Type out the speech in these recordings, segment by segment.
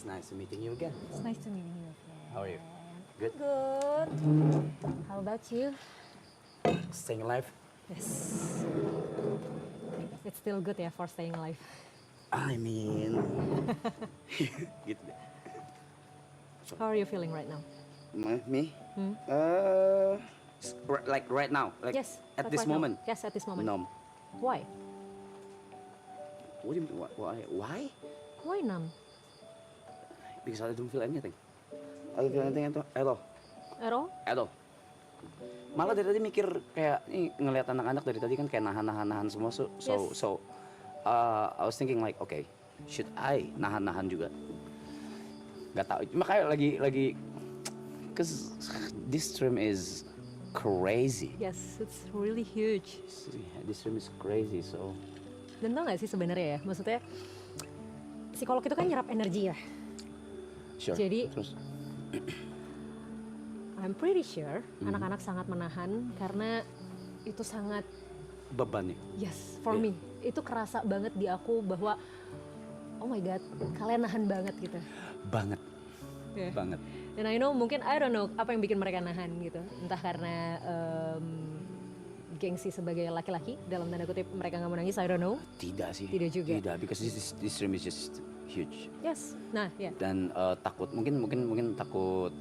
It's nice meeting you again. It's nice to meeting you again. How are you? Good? Good. How about you? Staying alive? Yes. It's still good ya for staying alive. I mean... gitu deh. How are you feeling right now? Me? Like right now? Like Yes. at like this right now. moment? Yes, at this moment. Numb. Why? What do you mean? Why? Why numb? Because I don't feel anything. I don't feel anything at all. At all? At all. Malah dari tadi mikir kayak ini ngelihat anak-anak dari tadi kan kayak nahan semua Yes. I was thinking like okay, should I nahan juga? Gak tahu. Cuma kayak lagi cause this stream is crazy. Yes, it's really huge. This stream is crazy so. Dan tau gak sih sebenarnya ya, maksudnya psikolog itu kan nyerap energi ya. Sure. Jadi terus I'm pretty sure anak-anak sangat menahan karena itu sangat beban ya. yes for Yeah. me. Itu kerasa banget di aku bahwa oh my god, kalian nahan banget gitu. Banget. Yeah. Banget. Dan I don't know apa yang bikin mereka nahan gitu. Entah karena gengsi sebagai laki-laki dalam tanda kutip mereka nggak mau nangis, I don't know. Tidak sih. Tidak juga. Tidak, because this stream is just huge. Yes, nah ya. Dan takut mungkin takut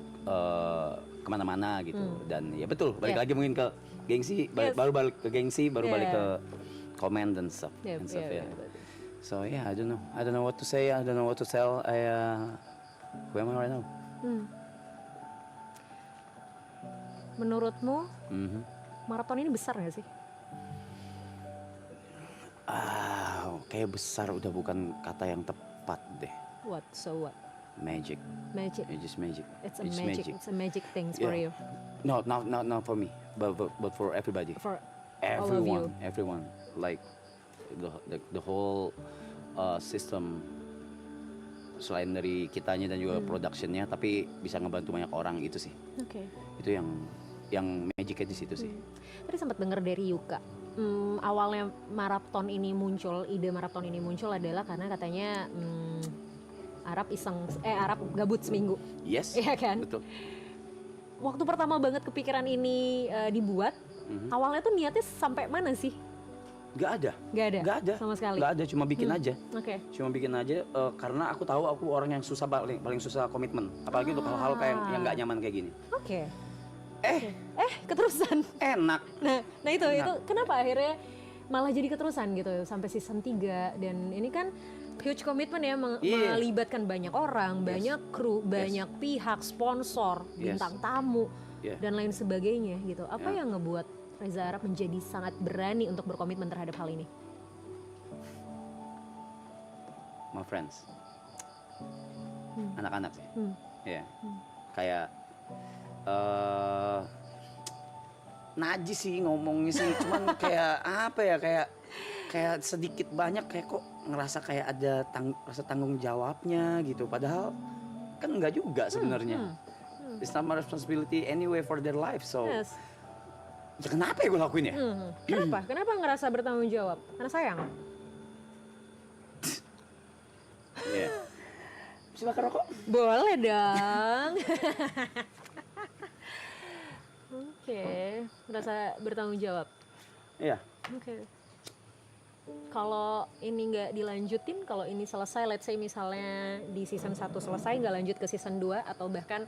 kemana-mana gitu. Dan ya betul balik Yeah. lagi mungkin ke gengsi, Yes. baru balik ke gengsi, baru Yeah. balik ke comment dan stuff. Yeah, and stuff, yeah, yeah. yeah. So yeah, I don't know what to say, I don't know what to tell. Where am I right now? Menurutmu Mhm. maraton ini besar nggak sih? Kayak besar udah bukan kata yang tepat deh. What? So what? Magic. Magic. It's just magic. It's a magic things for Yeah. you. No, not for me, but for everybody. For all of you. Everyone, like the whole system selain dari kitanya dan juga productionnya, tapi bisa ngebantu banyak orang itu sih. Oke. Itu yang magicnya di situ sih. Tadi sempat dengar dari Yuka. Awalnya ide maraton ini muncul adalah karena katanya Arab gabut seminggu. Yes. Iya kan? Betul. Waktu pertama banget kepikiran ini dibuat, awalnya tuh niatnya sampai mana sih? Gak ada. Gak ada sama sekali. Gak ada, cuma bikin aja. Oke. Cuma bikin aja karena aku tahu aku orang yang paling susah komitmen. Apalagi untuk hal-hal kayak yang nggak nyaman kayak gini. Oke. Keterusan. Enak. Nah itu kenapa akhirnya malah jadi keterusan gitu sampai season 3 dan ini kan huge komitmen ya Iya. melibatkan banyak orang, banyak kru, banyak pihak, sponsor, bintang tamu Yeah. dan lain sebagainya gitu. Apa Yeah. yang ngebuat Reza Arab menjadi sangat berani untuk berkomitmen terhadap hal ini? My friends. Anak-anak sih. Ya. Kayak najis sih ngomongnya sih, cuman kayak apa ya, kayak sedikit banyak kayak kok ngerasa kayak ada rasa tanggung jawabnya gitu, padahal kan enggak juga sebenarnya. It's not my responsibility anyway for their life, so Yes. ya kenapa ya gue lakuin ya? Kenapa ngerasa bertanggung jawab? Karena sayang. Iya. Silakan rokok. Boleh dong. Oke, merasa bertanggung jawab. Iya. Oke. Kalau ini nggak dilanjutin, kalau ini selesai, let's say misalnya di season 1 selesai, nggak lanjut ke season 2, atau bahkan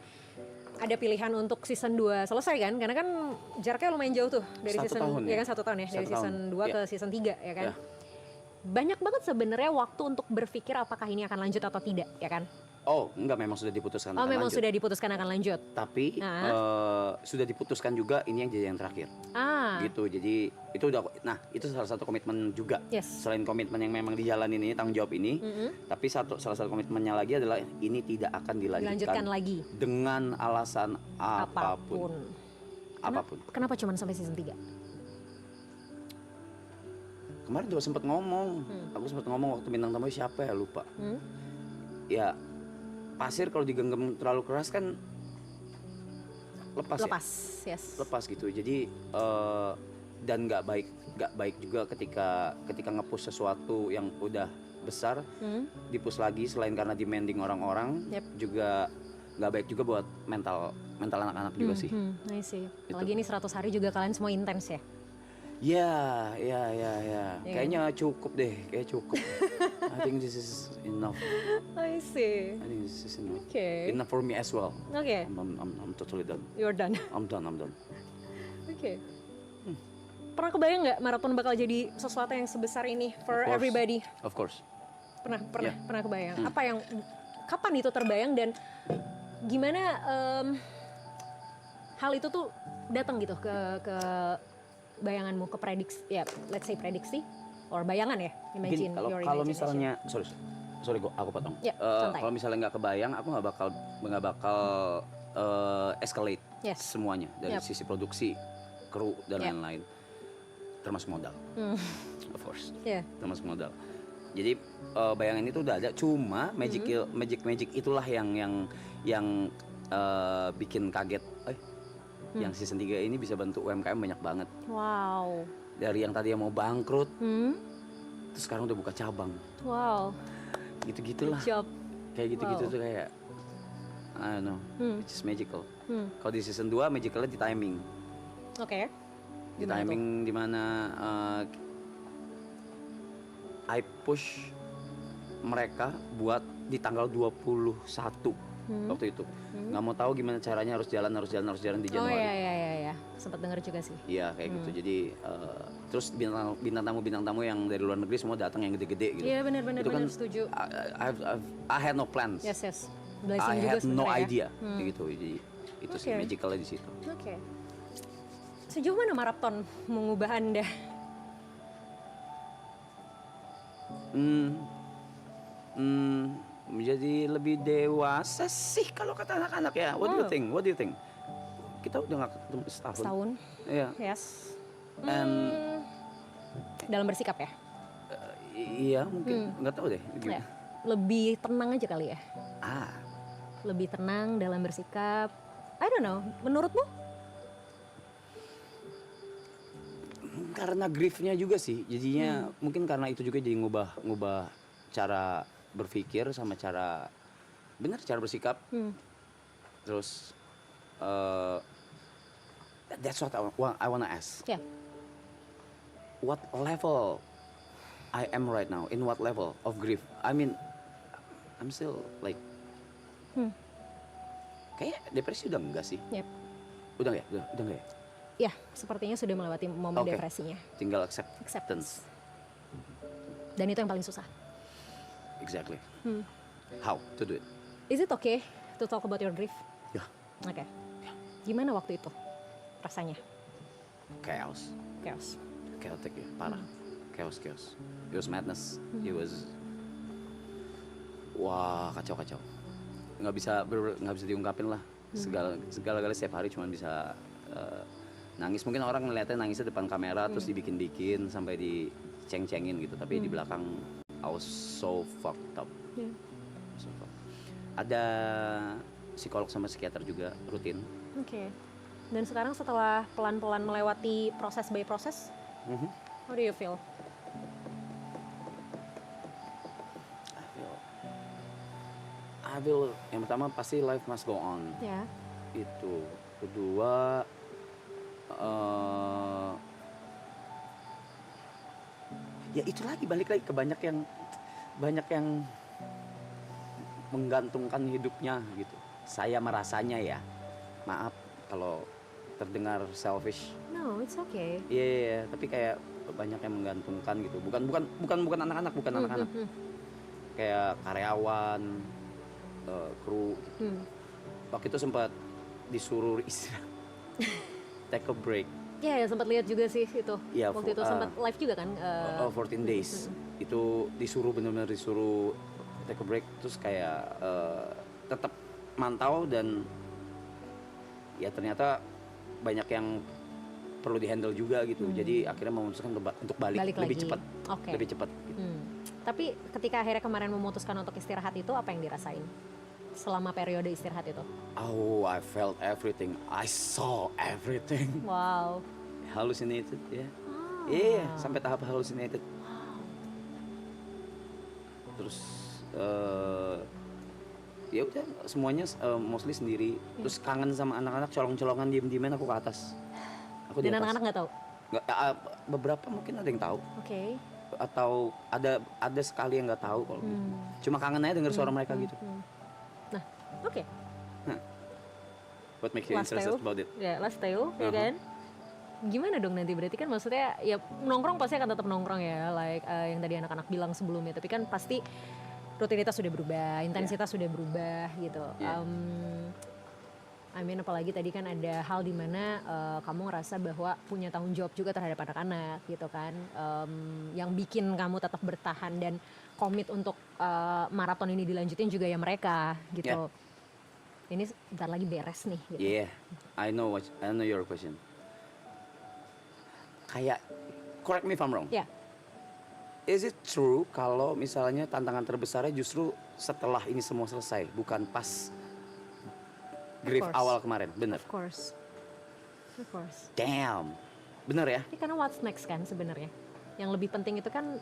ada pilihan untuk season 2 selesai kan? Karena kan jaraknya lumayan jauh tuh dari 1 season tahun ya ya? kan 1 tahun ya, dari 1 season tahun. 2 Iya. ke season 3 ya kan? Iya. Banyak banget sebenarnya waktu untuk berpikir apakah ini akan lanjut atau tidak ya kan? Oh, enggak, memang sudah diputuskan Oh, akan memang lanjut. sudah diputuskan akan lanjut. Tapi sudah diputuskan juga ini yang jadi yang terakhir. Gitu. Jadi itu udah, nah itu salah satu komitmen juga. Yes. Selain komitmen yang memang dijalanin ini, tanggung jawab ini, tapi salah satu komitmennya lagi adalah ini tidak akan Dilanjutkan lagi dengan alasan apapun. Kenapa cuma sampai season 3? Kemarin juga sempat ngomong. Aku sempat ngomong waktu bintang tamu siapa ya, lupa. Ya, pasir kalau digenggam terlalu keras kan lepas. Yes. Lepas gitu. Jadi dan nggak baik juga ketika nge-push sesuatu yang udah besar, Hmm. dipus lagi selain karena demanding orang-orang, Yep. juga nggak baik juga buat mental anak-anak juga sih. I see. Apalagi ini 100 hari juga kalian semua intens ya. Ya. Iya Kayaknya cukup deh, kayak cukup. I think this is enough. I see. I think this is enough. Oke. Enough for me as well. Oke, I'm totally done. you're done. I'm done. Oke. Pernah kebayang nggak maraton bakal jadi sesuatu yang sebesar ini for Of course. everybody? Of course. Pernah kebayang. Hmm. Apa yang kapan itu terbayang dan gimana hal itu tuh datang gitu ke bayanganmu, ke prediksi ya, let's say prediksi or bayangan ya, imagine Mungkin your kalau imagination. misalnya sorry aku potong. Ya, santai. Kalau misalnya nggak kebayang, aku nggak bakal escalate Yes. semuanya dari Yep. sisi produksi, kru dan Yep. lain-lain, termasuk modal, of course, Ya. termasuk modal. Jadi bayangan itu udah ada, cuma magic itulah yang bikin kaget. Yang season 3 ini bisa bantu UMKM banyak banget. Wow. Dari yang tadi mau bangkrut, terus sekarang udah buka cabang. Wow. Gitu-gitulah. Job. Kayak gitu-gitu Wow. tuh kayak I don't know, it's magical. Hmm. Kalau di season 2 magicalnya di timing. Oke. Di Gimana timing dimana I push mereka buat di tanggal 21 waktu itu. Nggak mau tahu gimana caranya, harus jalan di Oh Januari. iya. Sempat dengar juga sih. Iya kayak gitu. Jadi terus bintang tamu yang dari luar negeri semua datang yang gede-gede gitu. Iya benar Itu kan setuju. I had no plans. Yes. Blessing I juga had no sebenarnya ya. idea gitu. Jadi itu sih Oke. magicalnya di situ. Oke. Sejauh mana maraton mengubah Anda? Menjadi lebih dewasa sih kalau kata anak-anak ya. What do you think? Kita udah nggak ketemu setahun. Setahun. Iya. Yes. And Dalam bersikap ya? iya mungkin nggak tahu deh Ya. gimana. Lebih tenang aja kali ya? Ah, Lebih tenang dalam bersikap. I don't know. Menurutmu? karena griefnya juga sih. Jadinya mungkin karena itu juga jadi ngubah cara berpikir sama cara bersikap. Terus that's what I wanna ask. Ya. What level I am right now? In what level of grief? I mean, I'm still like, kayak depresi udah enggak sih? Yep. Udah enggak ya? Ya, sepertinya sudah melewati momen Oke. depresinya. Tinggal acceptance. Dan itu yang paling susah. Exactly. How to do it? Is it okay to talk about your grief? Ya, Oke. Gimana waktu itu rasanya? chaos. Chaotic ya, parah. Chaos. It was madness. It was, wah kacau. Nggak bisa diungkapin lah. Segala setiap hari cuma bisa nangis. Mungkin orang ngeliatnya nangisnya depan kamera terus dibikin sampai diceng-cengin gitu. Tapi di belakang I was so fucked up. Yeah. So fucked. Ada psikolog sama psikiater juga rutin. Oke. Dan sekarang setelah pelan-pelan melewati proses by proses, how do you feel? I feel yang pertama pasti life must go on. Ya. Itu. Kedua ya itu lagi balik lagi ke banyak yang menggantungkan hidupnya gitu. Saya merasanya ya. Maaf kalau terdengar selfish. No, it's okay. Iya, tapi kayak banyak yang menggantungkan gitu. Bukan anak-anak, Kayak karyawan, kru. Waktu itu sempat disuruh istirahat. Take a break. Ya, sempat lihat juga sih itu. Iya, Waktu itu sempat live juga kan? 14 days. Itu benar-benar disuruh take a break, terus kayak tetap mantau dan ya ternyata banyak yang perlu dihandle juga gitu. Jadi akhirnya memutuskan untuk balik lebih lagi. cepat. Oke. Lebih cepat gitu. Tapi ketika akhirnya kemarin memutuskan untuk istirahat itu, apa yang dirasain selama periode istirahat itu? Oh, I felt everything. I saw everything. Wow. Hallucinated ya. Iya, sampai tahap hallucinated. terus ya udah semuanya mostly sendiri. Terus kangen sama anak-anak, colong-colongan diem-dieman aku ke atas. Aku di Dan atas. anak-anak nggak tahu. Nggak, beberapa mungkin ada yang tahu Oke. atau ada sekali yang nggak tahu kalau gitu. Cuma kangen aja denger suara mereka gitu. Nah, oke. What makes you Last interested Tale. about it? Ya, Last Tale, ya kan? Gimana dong nanti? Berarti kan maksudnya ya nongkrong pasti akan tetap nongkrong ya, like yang tadi anak-anak bilang sebelumnya. Tapi kan pasti rutinitas sudah berubah, intensitas sudah berubah gitu. Yeah. I mean apalagi tadi kan ada hal di mana kamu ngerasa bahwa punya tanggung jawab juga terhadap anak-anak gitu kan, yang bikin kamu tetap bertahan dan komit untuk maraton ini dilanjutin juga ya mereka gitu. Ini bentar lagi beres nih. Gitu. Yeah, I know your question. Kayak, correct me if I'm wrong. Ya, Is it true kalau misalnya tantangan terbesarnya justru setelah ini semua selesai, bukan pas grief course. awal kemarin? Bener? of course. Damn, bener ya? Ini karena what's next kan sebenarnya. Yang lebih penting itu kan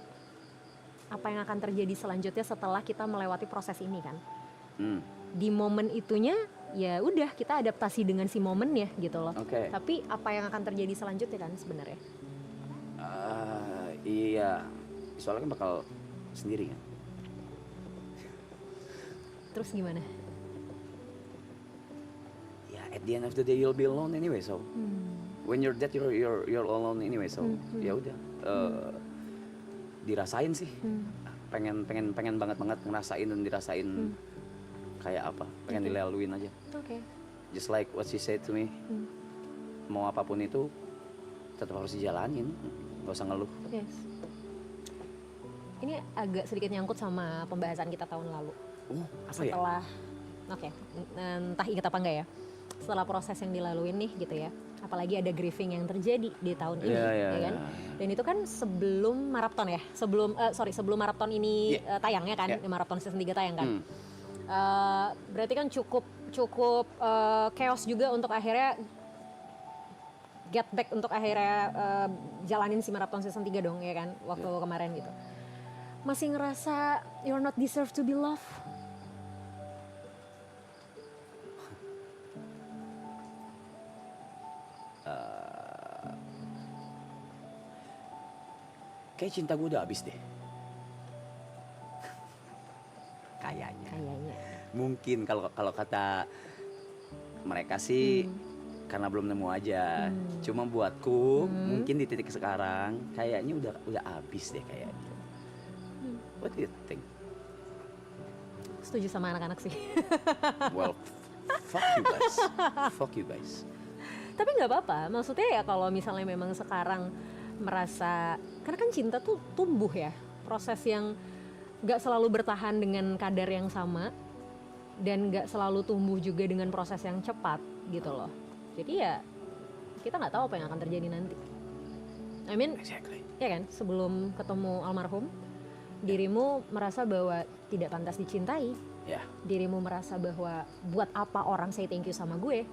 apa yang akan terjadi selanjutnya setelah kita melewati proses ini kan. Di momen itunya ya udah kita adaptasi dengan si momennya gitu loh. Oke. Tapi apa yang akan terjadi selanjutnya kan sebenarnya. Iya, soalnya kan bakal sendiri kan. Terus gimana? Ya, at the end of the day you'll be alone anyway, so when you're dead you're alone anyway, so ya udah, dirasain sih. Pengen banget ngerasain dan dirasain kayak apa, pengen dilaluin aja. Oke. Just like what she said to me, mau apapun itu tetap harus dijalanin, nggak usah ngeluh. Yes. Ini agak sedikit nyangkut sama pembahasan kita tahun lalu. Apa ya? Setelah, oke, entah ingat apa enggak ya. Setelah proses yang dilaluin nih gitu ya. Apalagi ada grieving yang terjadi di tahun ini, ya kan? Dan itu kan sebelum maraton ya, sebelum maraton ini tayang ya kan, maraton season 3 tayang kan. Berarti kan cukup chaos juga untuk akhirnya get back untuk akhirnya jalanin si maraton season 3 dong ya kan, waktu kemarin gitu. Masih ngerasa you're not deserve to be loved? Kayak cinta gue udah habis deh. Kayaknya. Mungkin kalau kata mereka sih karena belum nemu aja. Cuma buatku mungkin di titik sekarang kayaknya udah habis deh kayaknya. What do you think? Setuju sama anak-anak sih. Well, fuck you guys. Tapi nggak apa-apa. Maksudnya ya kalau misalnya memang sekarang merasa, karena kan cinta tuh tumbuh ya, proses yang nggak selalu bertahan dengan kadar yang sama dan nggak selalu tumbuh juga dengan proses yang cepat gitu loh. Jadi ya kita nggak tahu apa yang akan terjadi nanti. I mean, Exactly. ya kan, sebelum ketemu almarhum, dirimu merasa bahwa tidak pantas dicintai. Ya. Dirimu merasa bahwa buat apa orang say thank you sama gue,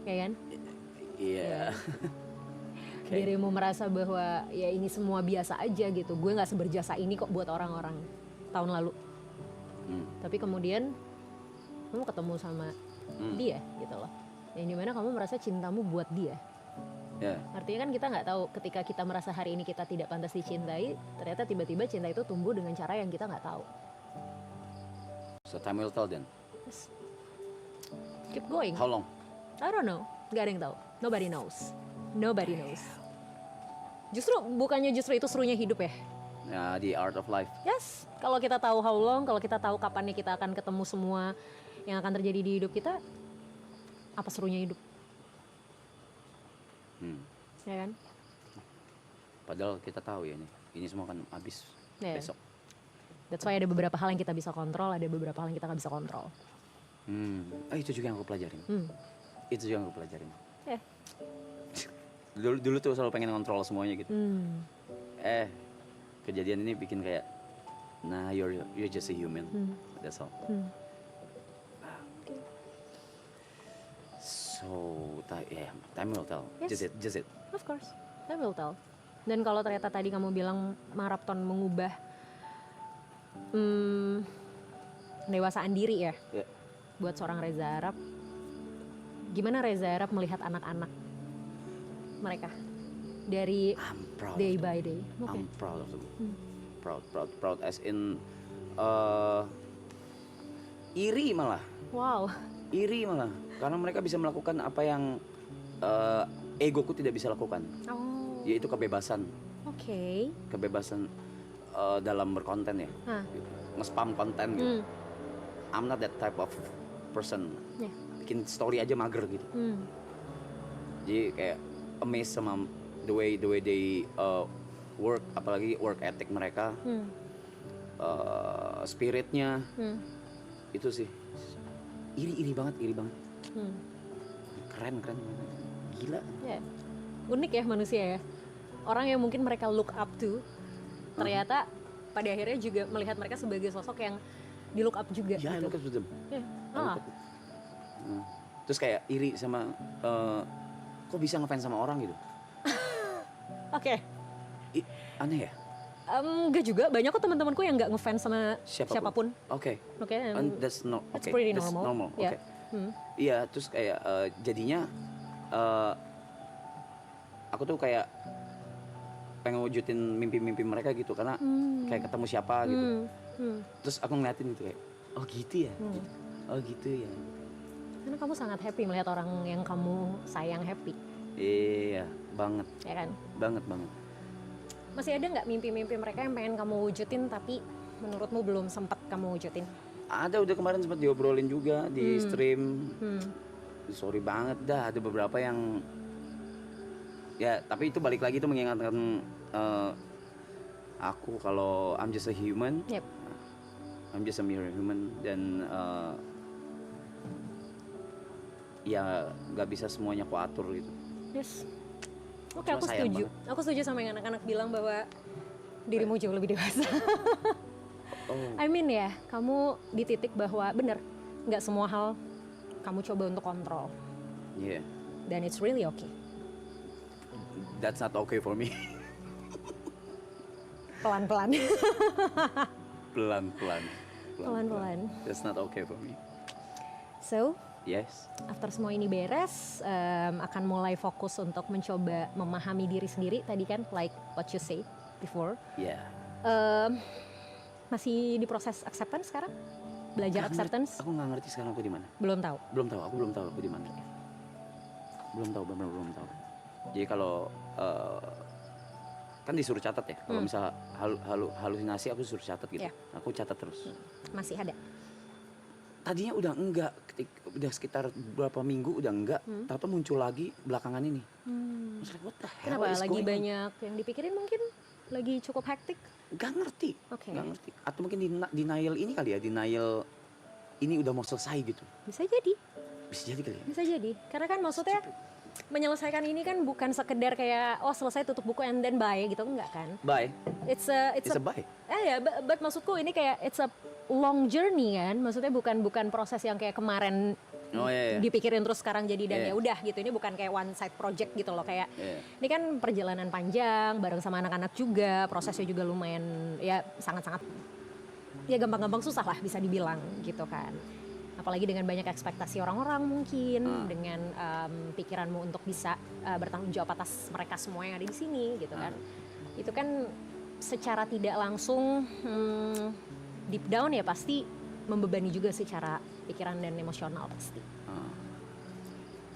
ya kan? Iya. Dirimu merasa bahwa ya ini semua biasa aja gitu, gue nggak seberjasa ini kok buat orang-orang tahun lalu. Tapi kemudian kamu ketemu sama dia gitu loh, yang dimana kamu merasa cintamu buat dia. Artinya kan kita nggak tahu, ketika kita merasa hari ini kita tidak pantas dicintai, ternyata tiba-tiba cinta itu tumbuh dengan cara yang kita nggak tahu. So time will tell then. Just keep going. How long? I don't know, nggak ada yang tahu. Nobody knows. Bukannya justru itu serunya hidup ya? The art of life. Yes, kalau kita tahu how long, kalau kita tahu kapannya kita akan ketemu semua yang akan terjadi di hidup kita, apa serunya hidup? Ya kan? Padahal kita tahu ya ini semua kan habis besok. That's why ada beberapa hal yang kita bisa kontrol, ada beberapa hal yang kita nggak bisa kontrol. Itu juga yang aku pelajarin. Itu juga yang aku pelajarin. Yeah. Dulu tuh selalu pengen ngontrol semuanya gitu. Kejadian ini bikin kayak, nah you're just a human. That's all. So time will tell. Yes. Just it. Of course, time will tell. Dan kalau ternyata tadi kamu bilang maraton mengubah pendewasaan diri ya Ya. buat seorang Reza Arab. Gimana Reza Arab melihat anak-anak mereka dari I'm proud. day by day? Oke. I'm proud of them. Proud as in iri malah. Wow. Iri malah karena mereka bisa melakukan apa yang egoku tidak bisa lakukan, Oh. yaitu kebebasan Oke. dalam berkonten ya, Hah. nge-spam konten gitu. Hmm. I'm not that type of person. Ya. Bikin story aja mager gitu. Hmm. Jadi kayak amazed sama the way they work, apalagi work ethic mereka, Hmm. spiritnya Hmm. itu sih iri banget. Hmm. Keren, gila. Ya. Unik ya manusia ya. Orang yang mungkin mereka look up to, ternyata pada akhirnya juga melihat mereka sebagai sosok yang di look up juga. Ya, gitu. look at them. Ya. I Ah. look at them. Terus kayak iri sama kok bisa ngefans sama orang gitu. Oke. Aneh ya. Enggak juga, banyak kok teman-temanku yang nggak ngefans sama siapapun. Oke. Oke. And that's not It's okay. pretty That's normal. Oke. Ya. Hmm. Iya, terus kayak jadinya aku tuh kayak pengen wujudin mimpi-mimpi mereka gitu karena kayak ketemu siapa gitu. Terus aku ngeliatin gitu kayak, oh gitu ya. Oh gitu ya. Karena kamu sangat happy melihat orang yang kamu sayang happy, Iya, banget. ya kan? Banget. Masih ada nggak mimpi-mimpi mereka yang pengen kamu wujudin tapi menurutmu belum sempat kamu wujudin? Ada udah kemarin sempat diobrolin juga di stream. Hmm. Sorry banget dah, ada beberapa yang ya, tapi itu balik lagi itu mengingatkan aku kalau I'm just a human. Yep. I'm just a mere human dan ya nggak bisa semuanya aku atur gitu. Yes. Oke, Cuma aku sayang setuju. Aku setuju sama yang anak-anak bilang bahwa dirimu jauh lebih dewasa. Oh, I mean ya, kamu di titik bahwa bener, nggak semua hal kamu coba untuk kontrol. yeah, Dan it's really okay. that's not okay for me. Pelan-pelan. Pelan-pelan. Pelan-pelan. That's not okay for me. So, Yes. after semua ini beres, akan mulai fokus untuk mencoba memahami diri sendiri tadi kan, like what you say before. Yeah. Masih di proses acceptance sekarang? Belajar acceptance? Aku nggak ngerti sekarang aku di mana. Belum tahu. Aku belum tahu aku di mana. Belum tahu, benar belum tahu. Jadi kalau kan disuruh catat ya. Kalau misal halusinasi aku suruh catat gitu. Iya. Aku catat terus. Masih ada. Tadinya udah enggak, udah sekitar beberapa minggu udah enggak, tahu muncul lagi belakangan ini. Terus like, what the hell Kenapa? is Lagi going on? banyak yang dipikirin mungkin? Lagi cukup hektik? Gak ngerti, Oke. gak ngerti. Atau mungkin denial ini kali ya, denial ini udah mau selesai gitu. Bisa jadi. Bisa jadi kali ya. Bisa jadi. Karena kan maksudnya menyelesaikan ini kan bukan sekedar kayak oh selesai tutup buku and then bye gitu, enggak kan? Bye, It's it's a bye. ya, but maksudku ini kayak it's a long journey kan. Maksudnya bukan proses yang kayak kemarin Oh iya, iya. dipikirin terus sekarang jadi dan Iya. ya udah gitu. Ini bukan kayak one side project gitu loh, kayak Iya. ini kan perjalanan panjang bareng sama anak-anak juga, prosesnya juga lumayan ya sangat-sangat ya gampang-gampang susah lah bisa dibilang gitu kan. Apalagi dengan banyak ekspektasi orang-orang mungkin, dengan pikiranmu untuk bisa bertanggung jawab atas mereka semua yang ada di sini gitu kan. Itu kan secara tidak langsung deep down ya pasti membebani juga secara pikiran dan emosional pasti.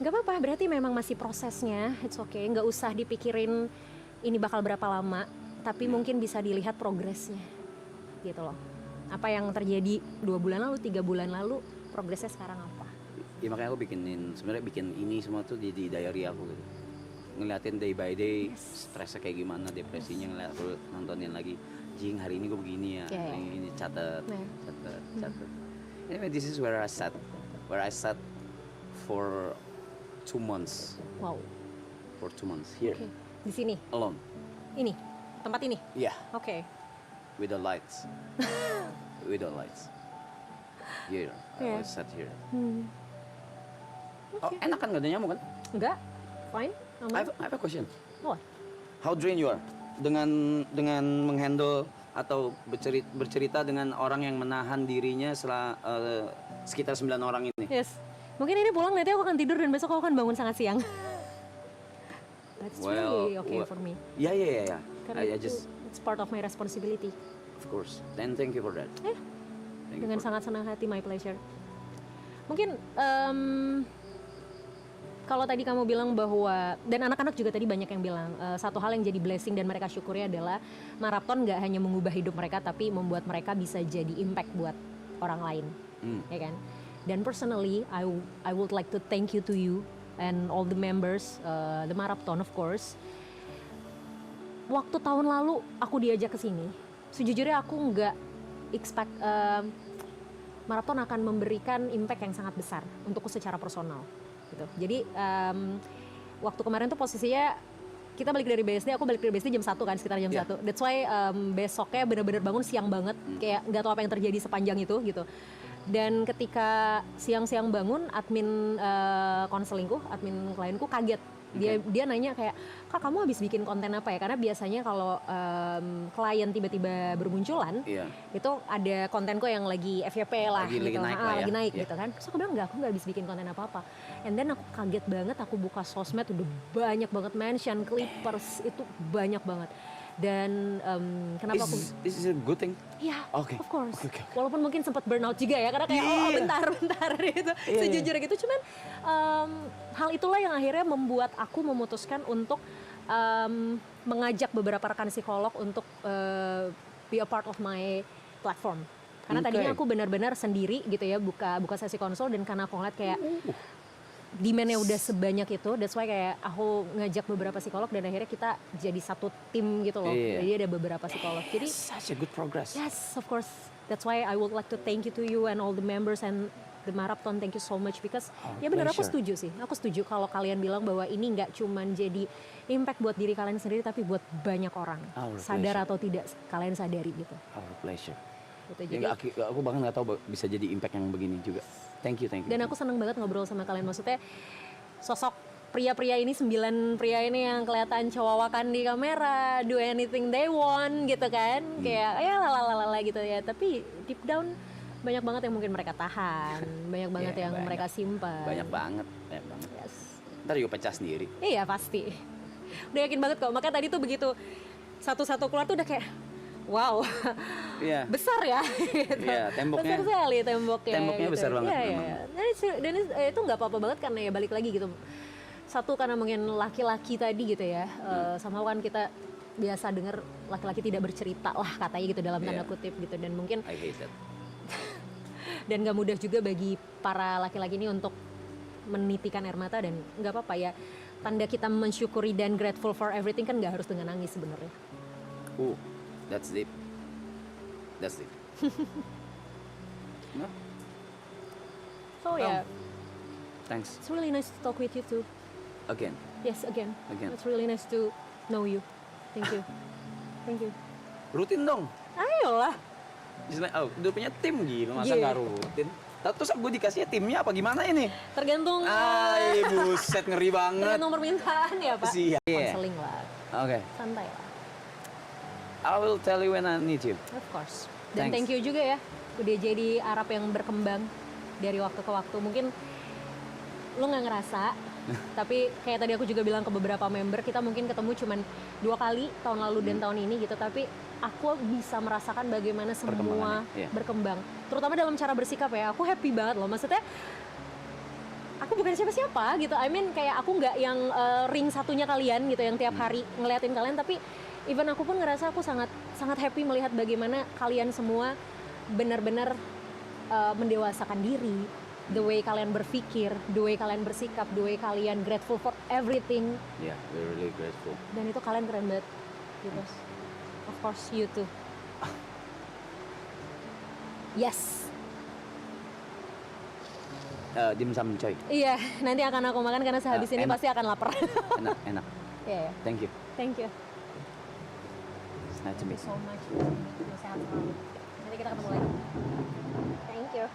Nggak apa-apa, berarti memang masih prosesnya, it's okay. Nggak usah dipikirin ini bakal berapa lama, tapi mungkin bisa dilihat progresnya gitu loh. Apa yang terjadi 2 bulan lalu, 3 bulan lalu, progresnya sekarang apa? Ya makanya aku sebenarnya bikin ini semua tuh di diary aku gitu. Ngeliatin day by day, stresnya kayak gimana, depresinya ngeliat aku nontonin lagi. Jing, hari ini gue begini ya, Iya, hari ini catat. Iya. Anyway, this is where I sat for 2 months. Wow, For 2 months here, oke. Di sini, alone. ini, tempat ini, Yeah, oke. with the lights. With the lights. Here, Yeah. I was sat here. Oke. Oh, enak kan, gak ada nyamuk kan? Enggak, fine, aman. I have a question. What? How drained you are dengan menghandle atau bercerita dengan orang yang menahan dirinya sekitar 9 orang ini. Yes. Mungkin ini pulang nanti aku akan tidur dan besok aku akan bangun sangat siang. That's really okay for me. Yeah. Karena it's part of my responsibility. Of course. And thank you for that. Thank you Dengan for sangat senang hati, my pleasure. Mungkin kalau tadi kamu bilang bahwa, dan anak-anak juga tadi banyak yang bilang, satu hal yang jadi blessing dan mereka syukuri adalah maraton nggak hanya mengubah hidup mereka, tapi membuat mereka bisa jadi impact buat orang lain, ya kan? Dan personally, I would like to thank you to you and all the members, the marathon of course. Waktu tahun lalu aku diajak ke sini, sejujurnya aku nggak expect maraton akan memberikan impact yang sangat besar untukku secara personal gitu. Jadi waktu kemarin tuh posisinya kita balik dari BSD, aku balik dari BSD jam 1 kan, sekitar jam 1. That's why besoknya bener-bener bangun siang banget, kayak nggak tahu apa yang terjadi sepanjang itu gitu. Dan ketika siang-siang bangun, admin konselingku, admin klienku kaget. Dia nanya kayak, "Kak, kamu habis bikin konten apa ya?" Karena biasanya kalau klien tiba-tiba bermunculan, itu ada kontenku yang lagi FYP lah, lagi naik gitu kan. Terus aku bilang, aku nggak habis bikin konten apa-apa. And then aku kaget banget, aku buka sosmed udah banyak banget mention, clippers, itu banyak banget. Dan kenapa aku... This is a good thing? Iya, Okay. of course. Okay. Walaupun mungkin sempat burnout juga ya, karena kayak bentar gitu. Sejujurnya gitu, cuman hal itulah yang akhirnya membuat aku memutuskan untuk mengajak beberapa rekan psikolog untuk be a part of my platform. Karena tadinya aku benar-benar sendiri gitu ya, buka sesi konsul, dan karena aku ngeliat kayak demand-nya udah sebanyak itu, that's why kayak aku ngajak beberapa psikolog dan akhirnya kita jadi satu tim gitu loh. Jadi ada beberapa psikolog. Jadi such a good progress. yes, of course. That's why I would like to thank you to you and all the members and the marathon. Thank you so much because benar aku setuju sih. Aku setuju kalau kalian bilang bahwa ini nggak cuman jadi impact buat diri kalian sendiri, tapi buat banyak orang. Sadar atau tidak kalian sadari gitu. Our pleasure. Gitu, jadi aku bahkan nggak tahu bisa jadi impact yang begini juga. Thank you. Dan aku seneng banget ngobrol sama kalian. Maksudnya sosok pria-pria ini, 9 pria ini yang kelihatan cowawakan di kamera, do anything they want gitu kan, kayak ya lalalala gitu ya. Tapi deep down banyak banget yang mungkin mereka tahan, banyak banget yang mereka simpan. Banyak banget. Yes. Ntar juga pecah sendiri. Iya pasti. Udah yakin banget kok. Makanya tadi tuh begitu satu-satu keluar tuh udah kayak wow, besar ya. Gitu. Temboknya. Besar sekali temboknya. Temboknya gitu. besar banget. Iya. Dan itu nggak apa-apa banget karena ya balik lagi gitu. Satu karena mungkin laki-laki tadi gitu ya. Sama kan kita biasa dengar laki-laki tidak bercerita lah katanya gitu dalam tanda kutip gitu, dan mungkin. I hate that. Dan nggak mudah juga bagi para laki-laki ini untuk menitikan air mata, dan nggak apa-apa ya. Tanda kita mensyukuri dan grateful for everything kan nggak harus dengan nangis sebenarnya. That's deep. No? So yeah. Thanks. It's really nice to talk with you too. Again. Yes, again. It's really nice to know you. Thank you. Thank you. Rutin dong. Ayolah. Udah punya tim gila, masa nggak rutin? Terus gue dikasihnya timnya apa gimana ini? Tergantung. Buset, ngeri banget. Tergantung permintaan ya Pak. Konseling lah. Oke. Santai lah. I will tell you when I need you. Of course. Dan thank you juga ya, udah jadi Arab yang berkembang dari waktu ke waktu. Mungkin lo nggak ngerasa, tapi kayak tadi aku juga bilang ke beberapa member, kita mungkin ketemu cuman 2 kali tahun lalu dan tahun ini gitu, tapi aku bisa merasakan bagaimana semua berkembang, terutama dalam cara bersikap ya. Aku happy banget loh, maksudnya aku bukan siapa-siapa gitu. I mean kayak aku nggak yang ring satunya kalian gitu, yang tiap hari ngeliatin kalian, tapi even aku pun ngerasa aku sangat happy melihat bagaimana kalian semua benar-benar mendewasakan diri, the way kalian berpikir, the way kalian bersikap, the way kalian grateful for everything. Yeah, we're really grateful. Dan itu kalian keren banget, gitu. Of course, you too. Yes. Dimsum coy. Iya, nanti akan aku makan karena sehabis ini pasti akan lapar. Enak. Yeah. Thank you. Thank you. It's nice to meet you. So much. Sehat selalu. Nanti kita ketemu lagi. Thank you.